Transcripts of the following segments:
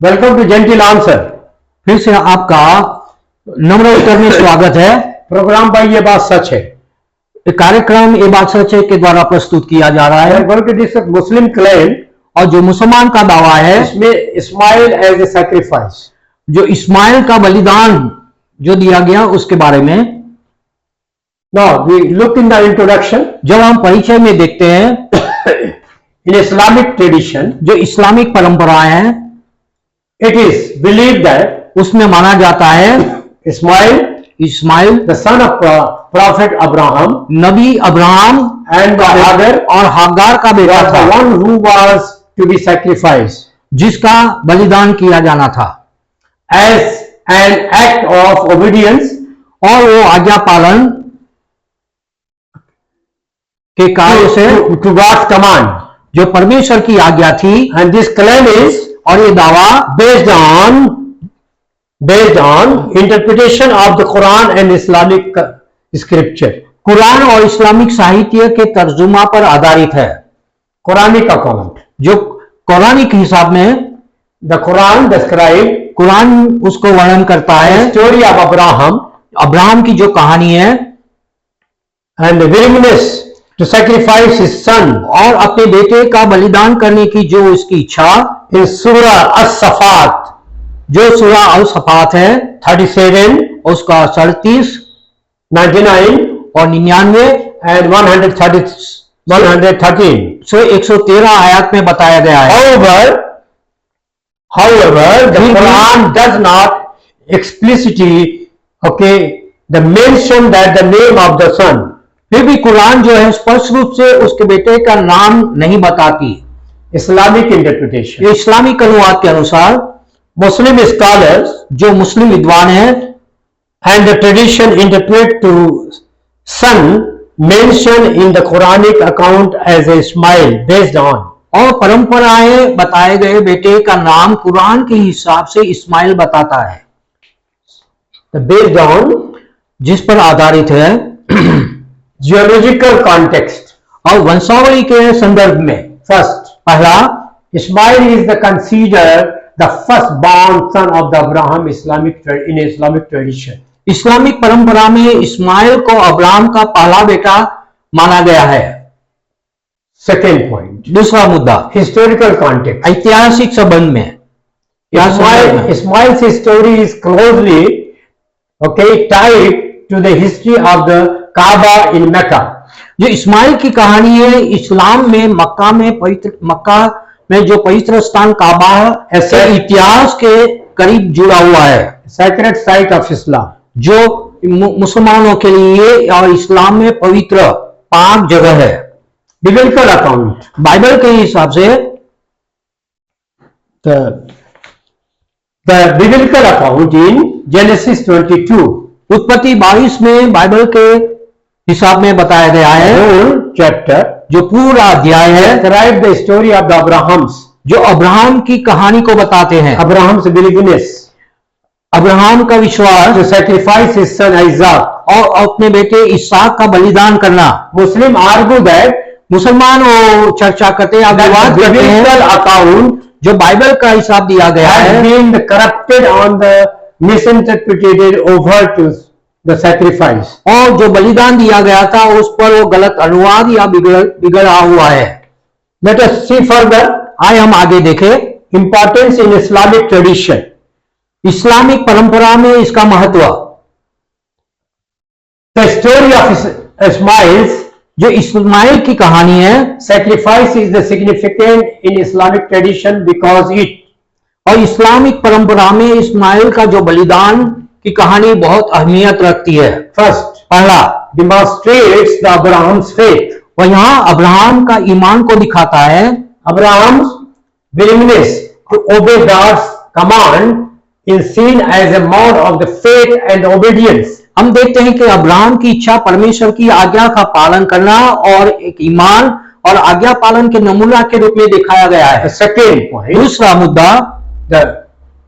Welcome to gentle answer. फिर से आपका नम्र उत्तर में स्वागत है। प्रोग्राम भाई ये बात सच है। कार्यक्रम ये बात सच है के द्वारा प्रस्तुत किया जा रहा है। मुस्लिम क्लेम, और जो मुसलमान का दावा है इसमें इस्माइल एज ए सैक्रिफाइस, जो इस्माइल का बलिदान जो दिया गया उसके बारे में। Now we look in the introduction. जब हम परिचय में देखते हैं इन इस्लामिक ट्रेडिशन, जो इस्लामिक परंपराएं हैं, इट इज बिलीव दैट, उसमें माना जाता है Ismail the son of prophet Abraham, नबी अब्राहम एंड हागर, और हागार का बेटा था, one who was to be sacrifice, जिसका बलिदान किया जाना था as an act of obedience, और वो आज्ञा पालन के कार्य से टू गॉड्स कमांड, जो परमेश्वर की आज्ञा थी। एंड दिस क्लेम इज, और ये दावा based on interpretation of the Quran and Islamic scripture, Quran और इस्लामिक साहित्य के तर्जुमा पर आधारित है। Quranic account, जो कुरानिक हिसाब में the Quran describe, कुरान उसको वर्णन करता है story of अब्राहम की जो कहानी है, and the willingness to sacrifice his son, और अपने बेटे का बलिदान करने की जो उसकी इच्छा, in Surah As-Safat, जो सूरह अल-सफात है 37, उसका 37, 99 और 99 and 113 से 113 आयत में बताया गया है। However, the Quran does not explicitly, the mention that the name of the son. फिर भी कुरान जो है स्पष्ट रूप से उसके बेटे का नाम नहीं बताती। Islamic interpretation, ये इस्लामिक अनुवाद के अनुसार Muslim scholars जो मुस्लिम विद्वान हैं and the tradition interpret to son mentioned in the Quranic account as Ismail based on, और परंपराएं बताए गए बेटे का नाम कुरान के हिसाब से इस्माइल बताता है, based on जिस पर आधारित है geological context, और वंशावली के संदर्भ में। first, पहला, Ismail is the considered the firstborn son of the Abraham in Islamic tradition. Islamic परंपरा में इस्माइल को अब्राहम का पहला बेटा माना गया है। Second point, दूसरा मुद्दा, historical context. ऐतिहासिक संबंध में। Ismail's story is closely tied to the history of the Kaaba in Mecca. जो इस्माइल की कहानी है इस्लाम में मक्का में जो पवित्र स्थान काबा है, ऐसे इतिहास के करीब जुड़ा हुआ है। Sacred site of Islam, जो मुसलमानों के लिए और इस्लाम में पवित्र पाक जगह है। biblical account, बाइबल के हिसाब से the biblical account in Genesis 22, उत्पत्ति 22 में बाइबल के हिसाब में बताया गया है, whole chapter, जो पूरा अध्याय है, describe the story of the Abrahams, जो अब्राहम की कहानी को बताते हैं। Abraham's willingness अब्राहम का विश्वास to sacrifice his son Isaac, और अपने बेटे इसहाक का बलिदान करना। Muslim argue that मुसलमान वो चर्चा करते हैं, विवाद the करते हैं, biblical account जो बाइबल का हिसाब दिया गया has है been corrupted on the misinterpreted over to the sacrifice. और जो बलिदान दिया गया था उस पर वो गलत अनुवाद या बिगड़ा हुआ है। Let us see further. आए हम आगे देखें Importance in Islamic tradition. Islamic परंपरा में इसका महत्व। The story of Ismail's जो इस्माइल की कहानी है, sacrifice is the significant in Islamic tradition because it, और इस्लामिक परंपरा में इस्माइल का जो बलिदान की कहानी बहुत अहमियत रखती है। first, पहला, demonstrates the Abraham's faith. वह यहाँ अब्राहम का ईमान को दिखाता है। Abraham's willingness to obey God's command is seen as a mark of the faith and obedience. हम देखते हैं कि अब्राहम की इच्छा परमेश्वर की आज्ञा का पालन करना और एक ईमान और आज्ञा पालन के नमूना के रूप में दिखाया गया है। The second point, दूसरा मुद्दा, the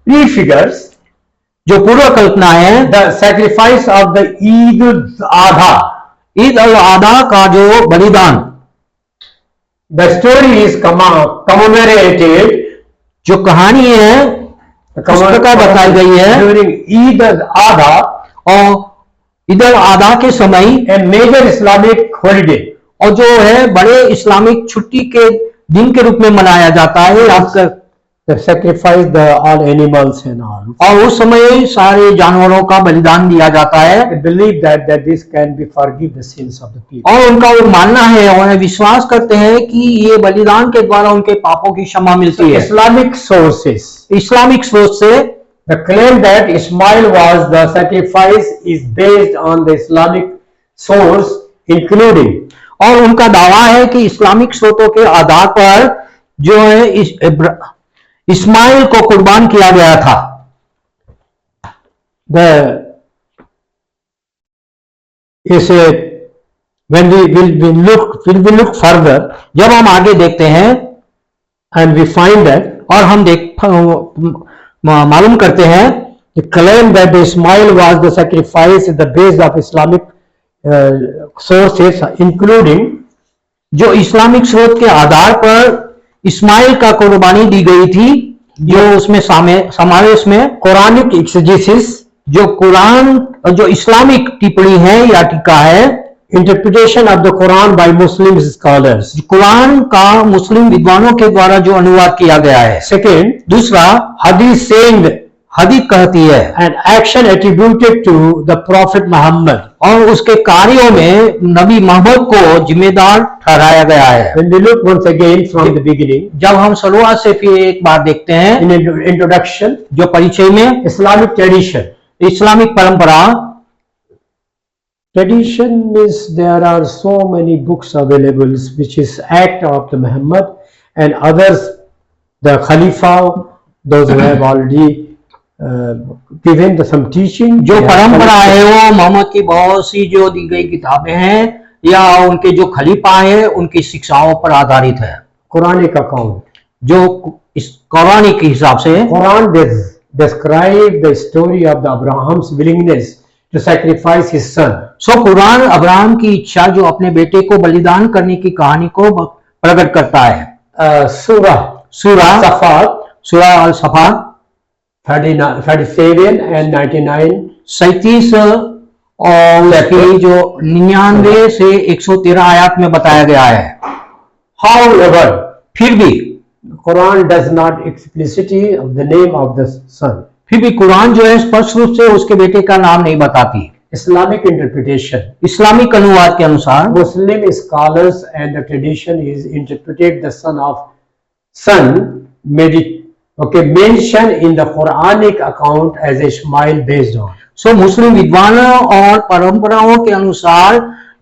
prefigures जो पूर्व कल्पना है, the sacrifice of the Eid al-Adha. Eid al आधा का जो बलिदान, The story is commemorated जो कहानी है इस प्रकार बताई गई है। During Eid al-Adha, और ईद अल आधा के समय a major Islamic holiday, और जो है बड़े इस्लामिक छुट्टी के दिन के रूप में मनाया जाता है, आपका they sacrifice all animals and all. और उस समय सारे जानवरों का बलिदान दिया जाता है। They believe that this can be forgive the sins of the people. और उनका वो मानना है और विश्वास करते हैं कि ये बलिदान के द्वारा उनके पापों की क्षमा मिलती है। Islamic sources, इस्लामिक सोच से the claim that Ismail was the sacrifice is based on the Islamic source, including और उनका दावा है कि इस्लामिक स्रोतों के आधार पर जो है इस्माइल को कुर्बान किया गया था। when we look further, जब हम आगे देखते हैं and we find that, और हम मालूम करते हैं the claim that Ismail was the sacrifice is the base of Islamic sources, including जो इस्लामिक स्रोत के आधार पर इस्माइल का कुर्बानी दी गई थी, जो उसमें समावेश में Quranic exegesis, जो कुरान जो इस्लामिक टिप्पणी है या टीका है, interpretation of the Quran by Muslim scholars. Quran का मुस्लिम विद्वानों के द्वारा जो अनुवाद किया गया है। Second, दूसरा, hadith saying हदीस कहती है an action attributed to the Prophet Muhammad, और उसके कार्यों में नबी मोहम्मद को जिम्मेदार ठहराया गया है। when we look once again from the beginning, जब हम शुरुआत से फिर एक बार देखते हैं in introduction, जो परिचय में Islamic tradition. इस्लामिक परंपरा, Tradition means there are so many books available which is act of the Muhammad and others, the Khalifa, those who have already given some teaching. जो परंपरा है वो मोहम्मद की बहुत सी जो दी गई किताबें हैं या उनके जो खलीफा है उनकी शिक्षाओं पर आधारित है। Quranic account, जो इस कुरानी के हिसाब से Quran describe the story of the Abraham's willingness to sacrifice his son. So Quran Abraham की इच्छा जो अपने बेटे को बलिदान करने की कहानी को प्रकट करता है। Surah Safat, सूरा अल सफात 37 and 99. 37 और उसकी जो 99 से 113 आयत में बताया गया है। However, फिर भी Quran does not explicitly of the name of the son. फिर भी कुरान जो है स्पष्ट रूप से उसके बेटे का नाम नहीं बताती। Islamic interpretation, इस्लामिक अनुवाद के अनुसार Muslim scholars and the tradition is interpreted the son mentioned in the Quranic account as Ismail based on. सो मुस्लिम विद्वानों और परंपराओं के अनुसार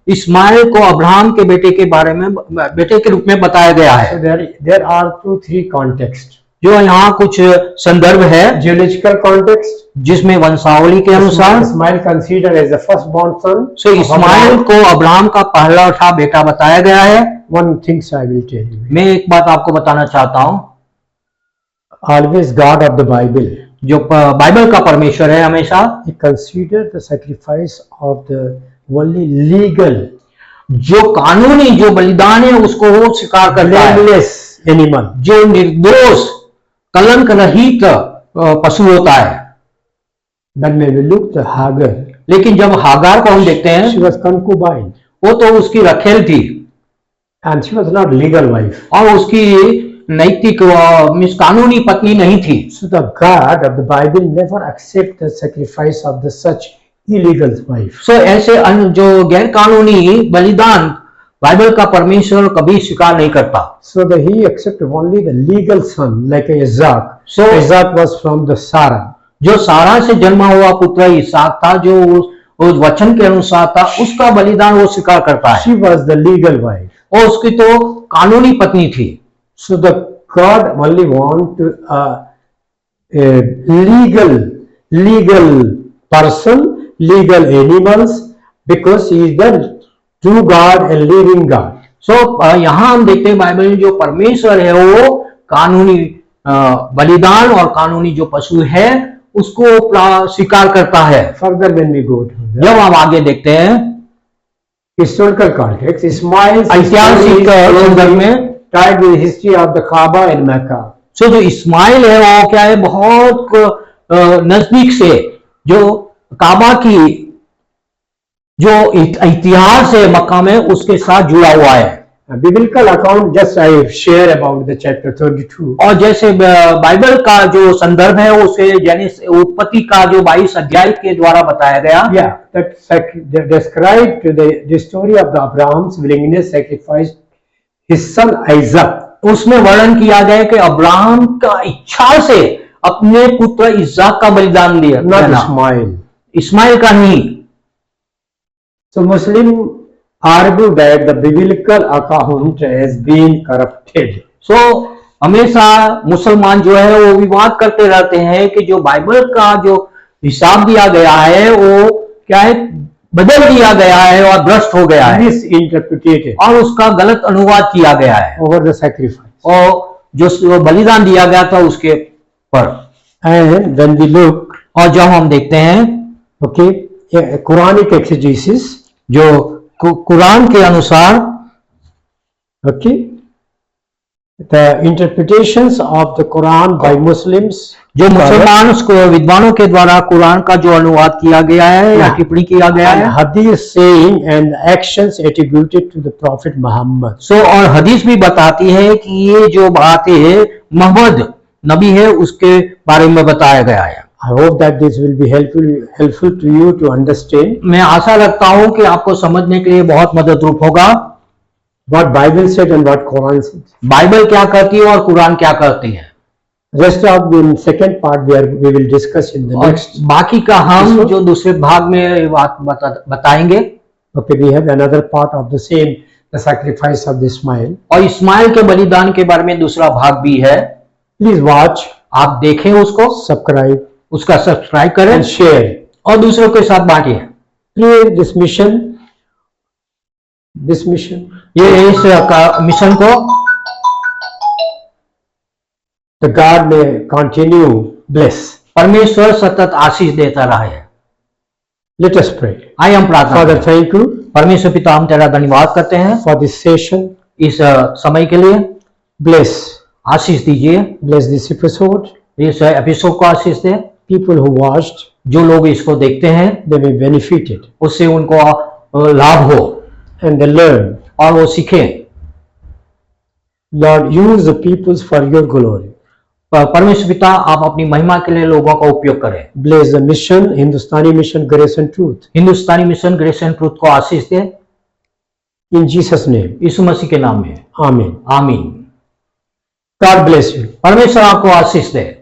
इस्माइल को अब्राहम के बेटे के बारे में बेटे के रूप में बताया गया So है। there are 2-3 contexts. जो यहाँ कुछ संदर्भ है Geological context, जिसमें वंशावली के अनुसार Ismail considered as the firstborn son. सो इस्माइल को अब्राहम का पहला बेटा बताया गया है। One thing I will tell you. मैं एक बात आपको बताना चाहता हूँ, Always God of the Bible, जो बाइबल का परमेश्वर है हमेशा he considered the sacrifice of the only legal, जो कानूनी जो बलिदान है उसको वो स्वीकार करता है, blameless animal. जो निर्दोष कलंक रहित पशु होता है। But when we look at Hagar, लेकिन जब हागार को हम देखते हैं, she was concubine वो तो उसकी रखेल थी and she was not legal wife. और उसकी नैतिक मीन्स कानूनी पत्नी नहीं थी। So the God of the Bible never accept the sacrifice of the such illegal wife. सो ऐसे जो गैर कानूनी बलिदान बाइबल का परमेश्वर कभी स्वीकार नहीं करता। So that he accepted only the legal son like Isaac. So Isaac was from the Sarah. जो सारा से जन्मा हुआ पुत्र इसहाक था, जो उस वचन के अनुसार था, उसका बलिदान वो स्वीकार करता है। She was the legal wife. और उसकी तो कानूनी पत्नी थी। So the God only want to, a legal person, legal animals, because he is the true God and living God. सो यहाँ हम देखते हैं बाइबल में जो परमेश्वर है वो कानूनी बलिदान और कानूनी जो पशु है उसको स्वीकार करता है। Further when we go to जब हम आगे देखते हैं historical context, Ismail's ऐतिहासिक संदर्भ में tied with the history of the Kaaba and Mecca. सो जो इस्माइल है वो क्या है, बहुत नजदीक से जो काबा की जो इतिहास है मक्का में उसके साथ जुड़ा हुआ है। A biblical account, just I share about the chapter 32. और जैसे बाइबल का जो संदर्भ है उसे यानी उत्पत्ति का जो 22 अध्याय के द्वारा बताया गया। Yeah, that described the story of the Abraham's willingness sacrifice his son Isaac. उसमें वर्णन किया गया कि अब्राहम का इच्छा से अपने पुत्र इस्हाक का बलिदान दिया, Not Ishmael. इस्माइल का नहीं। So Muslim argue that the biblical account has been corrupted. सो हमेशा मुसलमान जो है वो विवाद करते रहते हैं कि जो बाइबल का जो हिसाब दिया गया है वो क्या है, बदल दिया गया है और भ्रष्ट हो गया है Misinterpreted और उसका गलत अनुवाद किया गया है over the sacrifice. और जो बलिदान दिया गया था उसके पर। And when we look, और जब हम देखते हैं okay, Quranic exegesis, जो कुरान के अनुसार, okay, the interpretations of the Quran by Muslims, जो मुसलमान विद्वानों के द्वारा कुरान का जो अनुवाद किया गया है या टिप्पणी किया गया and है, hadith saying and actions attributed to the Prophet Muhammad. सो और हदीस भी बताती है कि ये जो बातें मोहम्मद नबी है उसके बारे में बताया गया है। I hope that this will be helpful to you to understand मैं आशा रखता हूं कि आपको समझने के लिए बहुत मदद रूप होगा what Bible said and what Quran said. Bible क्या कहती है और कुरान क्या कहती है। Rest of the second part we will discuss in the और next. बाकी का हम जो दूसरे भाग में बात बताएंगे। Okay, we have another part of the same, the sacrifice of the Ismail. और इस्माइल के बलिदान के बारे में दूसरा भाग भी है। Please watch, आप देखें उसको, subscribe उसका सब्सक्राइब करें and share. और दूसरों के साथ बांटिए। Through this mission, ये इस मिशन को the God may continue bless. परमेश्वर सतत आशीष देता रहे। Let us pray. आइए हम प्रार्थना Father, करें। thank you परमेश्वर पिता, हम तेरा धन्यवाद करते हैं for this session. इस समय के लिए। Bless आशीष दीजिए, this episode. इस एपिसोड को आशीष दे। People who watched, जो लोग इसको देखते हैं they may benefit it उससे उनको लाभ हो and they learn. और वो सीखें। Lord, use the peoples for your glory. परमेश्वर पिता, आप अपनी महिमा के लिए लोगों का उपयोग करें। Bless the mission, Hindustani mission, Grace and Truth. Hindustani mission grace and truth को आशीष दे, In Jesus' name, यीशु मसीह के नाम में Amen. आमीन। God bless you. परमेश्वर आपको आशीष दे।